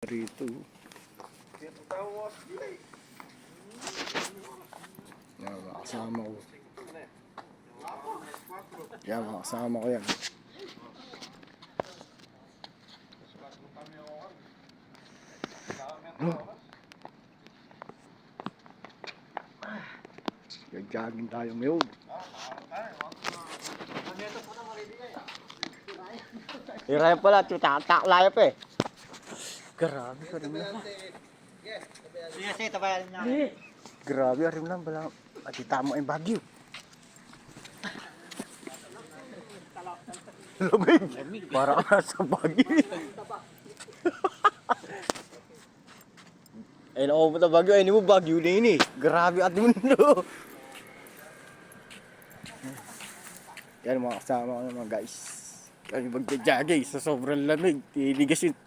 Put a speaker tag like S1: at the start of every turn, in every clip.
S1: Rito. Yan, mga kasama ko. Yan, mga kasama ko yan. Gagagin tayo ngayon.
S2: Hiraya pala, taklaya pa eh. Grabe ka rin lang. Sige, tabayan niya.
S1: Grabe, arim lang pala. Atita mo yung Bagyo. Lamig. Para ka sa Bagyo.
S2: Ay, nakupunta Bagyo. Ay, hindi mo Bagyo na yun eh. Grabe at mundo.
S1: Yan, mga kasama ko naman guys. Kami magja-jogging sa sobrang lamig. Tiligas yun.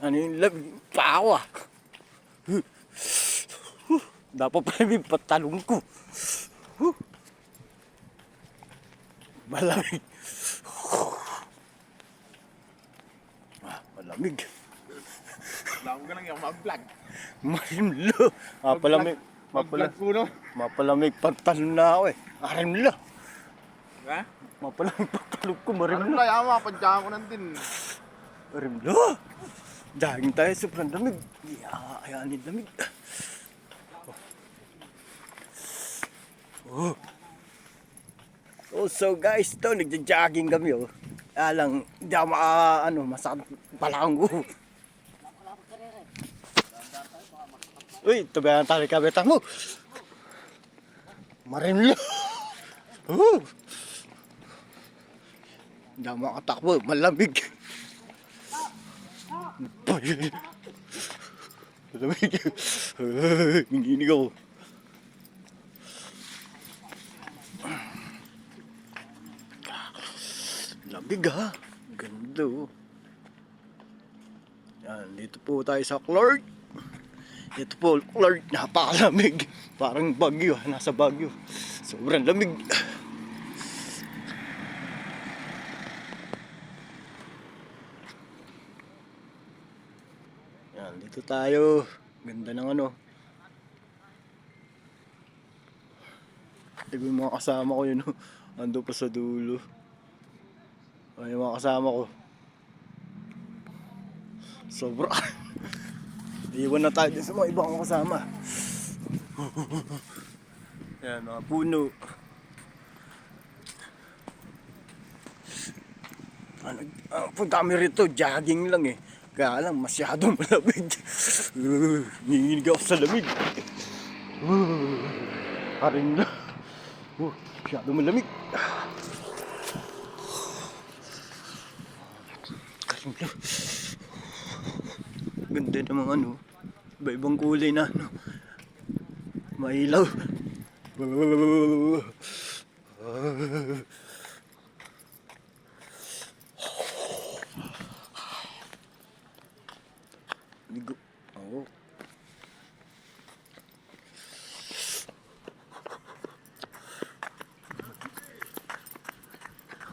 S1: Ano yung lamig? Pawa! Dapat pa yung patalong ko. Malamig. Malamig.
S3: Lang ka lang yung mag-vlog.
S1: Marimlo. Mapalamig pantalon na ako eh. Marimlo.
S3: Ha?
S1: Mapalamig pantalon ko.
S3: Ano
S1: Marimlo.
S3: na yawa? Padyahan ko nang din.
S1: Marimlo. Dahil tayo sobrang lamig. Ayanin lamig. Oh, so guys, to nagja-jogging kami oh. Alang, hindi ako masakit palakang ko. Uy, tabayan tayo kabeta mo. Marimlo. Hindi ako makatakbo, malamig. Malamig. Nanginig ako. Lamig ha. Ganda oh. Yan, dito po tayo sa Clark. Ito po, Clark, napakalamig. Parang Bagyo, nasa Bagyo. Sobrang lamig. Yan, dito tayo. Ganda ng ano. Ito yung mga kasama ko yun. Ando pa sa dulo. Ay, yung mga kasama ko. Sobra. Iwan na tayo din sa mga ibang kasama. Yan, mga puno. Punta kami rito, jogging lang eh. Kaya lang, masyadong malamig. Nanginginig ako sa lamig. Haring na. Masyadong malamig. Ganda namang ano, iba-ibang kulay na ano, mailaw. Ligo. Oo.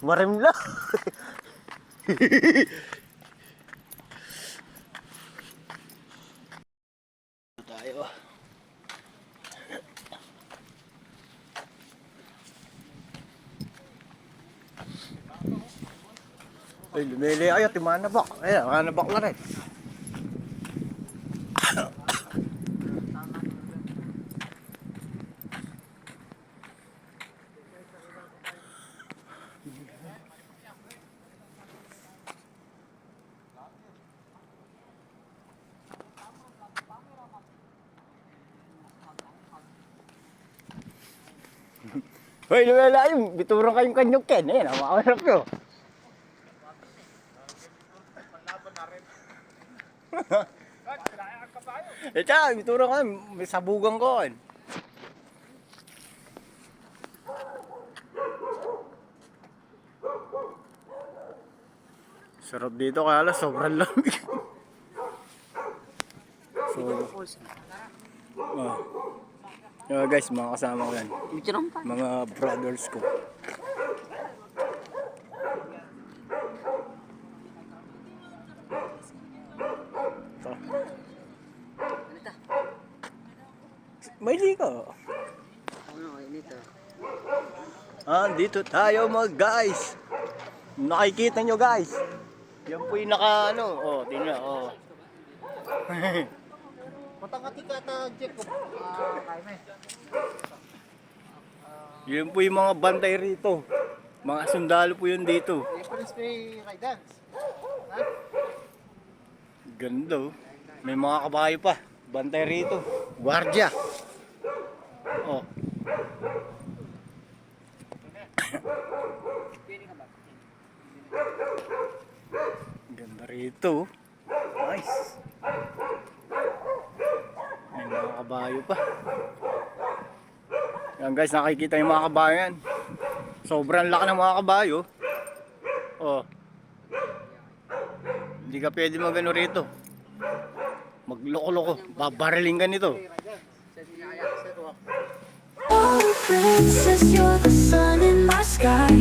S1: Marimla. Tayo. Ay, lumili kayo, timanabak. Ay, timanabak na rin. Hoy, lumila kayo, biturang kayong kanyog ken. Ayan, makawarap nyo. Echa, biturang kayo, may sabugang ko. Sarap dito kaya lang sobrang lamig. Guys, mga kasama ko yan. Mga brothers ko. May liko.
S2: Ano, inito.
S1: Dito tayo mga guys. Nakikita nyo guys. Yan po yung naka ano. Oh, tingnan. Oh.
S2: Matangati ka ta, Jacob. Kaime.
S1: Yan po yung mga bantay rito. Mga sundalo po yun dito.
S2: Prince may Raidans. Ha?
S1: Ganda oh. May mga kabayo pa. Bantay rito. Guardia. Oh. Ganda rito. Nice. May mga kabayo pa. Yan guys, nakikita yung mga kabayo yan. Sobrang laki ng mga kabayo. Oh. Hindi ka pwede magano rito. Magloko-loko. Babaraling ka nito.
S4: Oh, princess, you're the sun in my sky.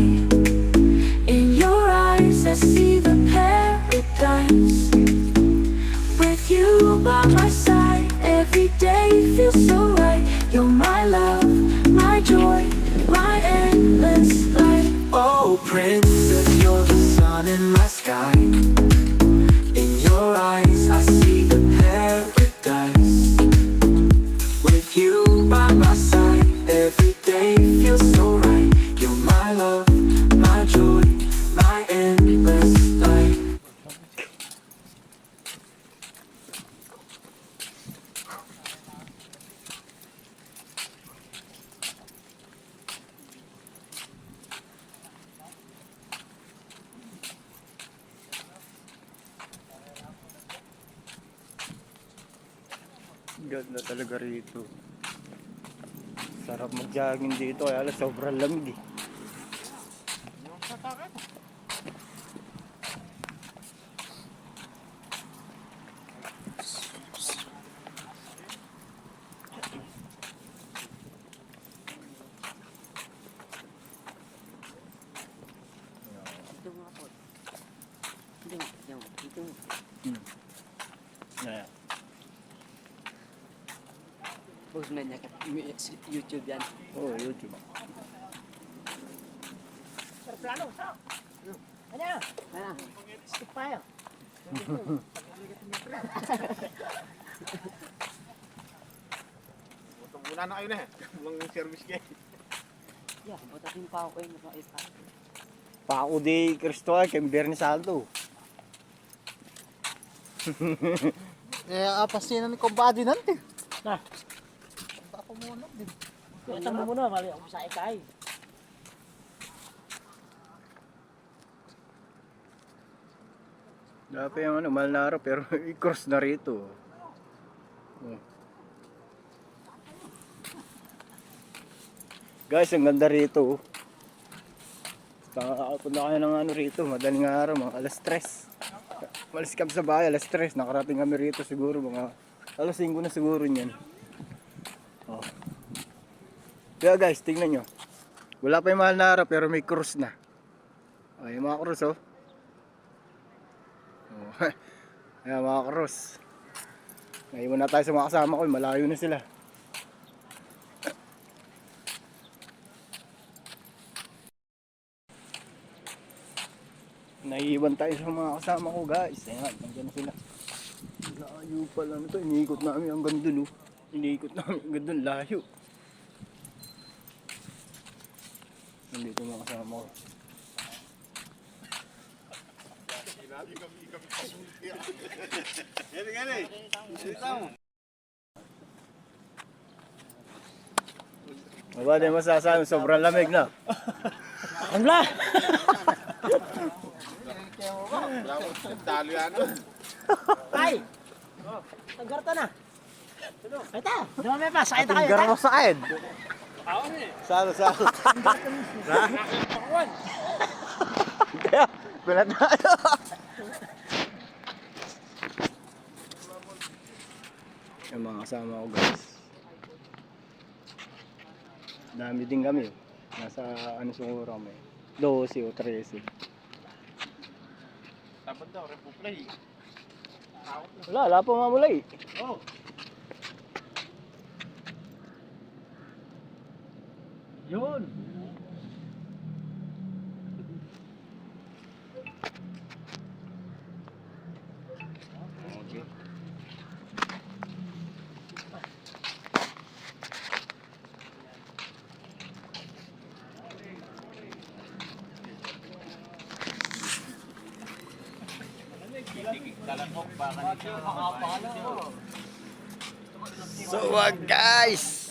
S4: In your eyes, I see the paradise. With you by my side, every day feels so right. You're my love, my joy, my endless light. Oh, princess, you're the sun in my sky. In your eyes, I see the paradise. With you by my side, every day feels so right. You're my love, my joy, my endless light.
S1: Ganda talaga rito. Sarap mag-jogging dito. Kaya lang sobrang lamig eh.
S2: Ito nga po. Ito.
S1: Ayan.
S2: Post na niya YouTube yan.
S1: Oh, YouTube.
S2: Ano? Stick pa yun.
S3: Muna na kayo na. Walang service kayo.
S2: Yeah, batatin pa ako kayo. Mapaipa.
S1: Paco de Cristóbal kay Bernie Saldo.
S2: Apas niya ng kumbadi natin.
S5: Nah,
S2: Ako muna din.
S5: ito mo muna, mali ako sa ikay.
S1: Dapat yung ano, mahal na araw pero i-cross na rito. Oh. Guys, ang ganda rito. Punta kayo ng ano rito, madaling araw, mga alas 3. Malis kami sa bahay, alas 3. Nakarating kami rito siguro, mga alas 5 na siguro niyan. Oh. Kaya guys, tingnan nyo. Wala pa yung mahal na araw pero may cruise na. Oh, yung mga cruise oh. Oh. Ayan mga cruise. Naiwan na tayo sa mga kasama ko, malayo na sila. Naiiwan tayo sa mga kasama ko guys. Ayan, nandiyan na sila. Layo pala na to. Iniikot namin hanggang dun. Iniikot namin hanggang dun. Layo. Nandito mga kasama ko. Maba din masasabi. Sobrang lamig na.
S5: Angla!
S3: Talo yan.
S5: Ay! Tagarta na. Ito, dumami pa, sakit na kayo.
S1: Garang sa akin. Salo. Kaya, gulat tayo. Yung mga kasama ko guys. Dami din kami. Nasa ano siguro kami. 12 o 13.
S3: Dapat daw, repuplay.
S1: Wala pa mamulay.
S3: Oh.
S5: Yun.
S1: So guys,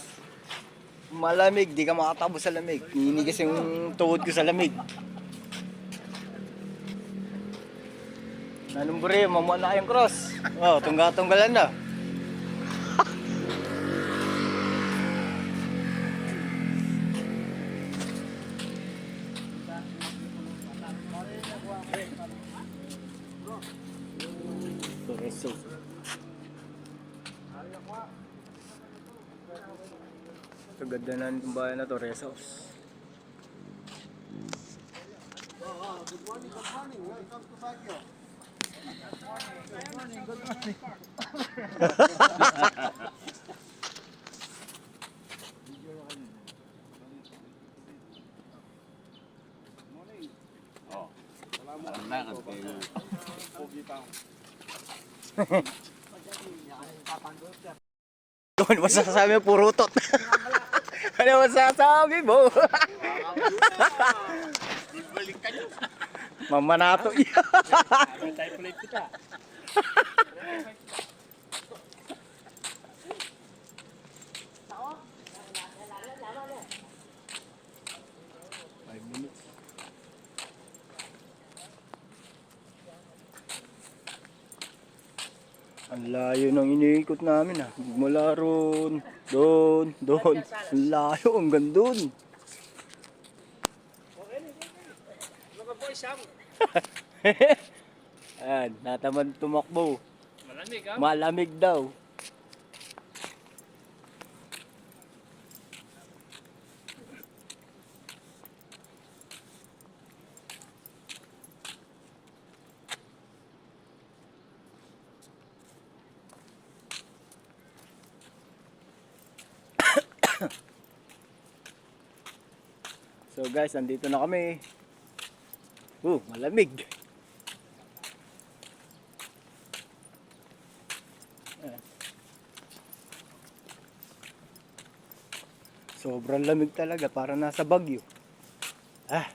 S1: malamig, di ka makatabo sa lamig. Ninigas yung tuhod ko sa lamig. Nanumburi, mamuha na kayong cross. Oh, tungga-tunggalan na. Toreso. Ito ganda na itong bayan na Toresos. Ano masasabi mo? Purutot. Ano masasabi mo? Mamanato iya. Ang layo ng iniikot namin ah. Mula ron, doon. Ang layo, hanggang doon. Ayan, natamad tumakbo.
S3: Malamig ha?
S1: Malamig daw. So guys, andito na kami. Malamig. Sobrang lamig talaga, para nasa Baguio. Ah.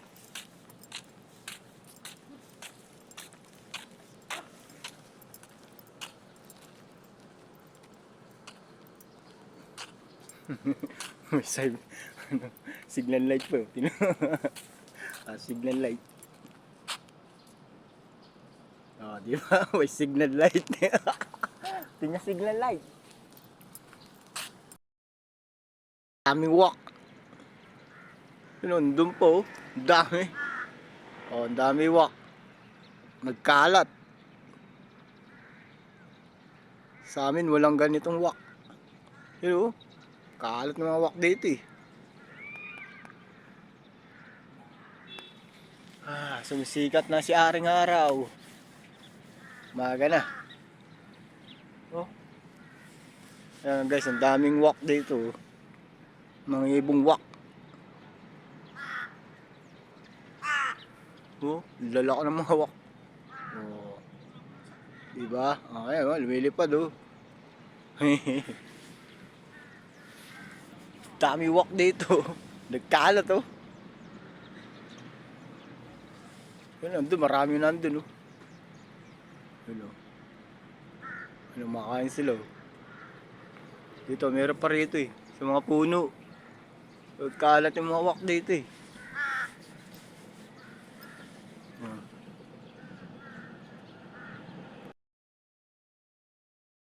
S1: May signal light pa. Signal light. Di ba? May signal light. Tingnan signal light. Daming walk. Yun, doon po. Dami. Ang dami walk. Nagkalat. Sa amin, walang ganitong walk. Yun, kalat ng mga walk dito eh. Sumisikat na si Aring Araw. Maga na. Ayan guys, ang daming walk dito. Mga ibong walk. Lalaki ng mga walk. Diba? Ayan, lumilipad Dami walk dito. Nagkalat Yun, nandun, marami nandun Ano, makain sila Dito, meron pa rito sa mga puno. Nagkalat yung mga walk dito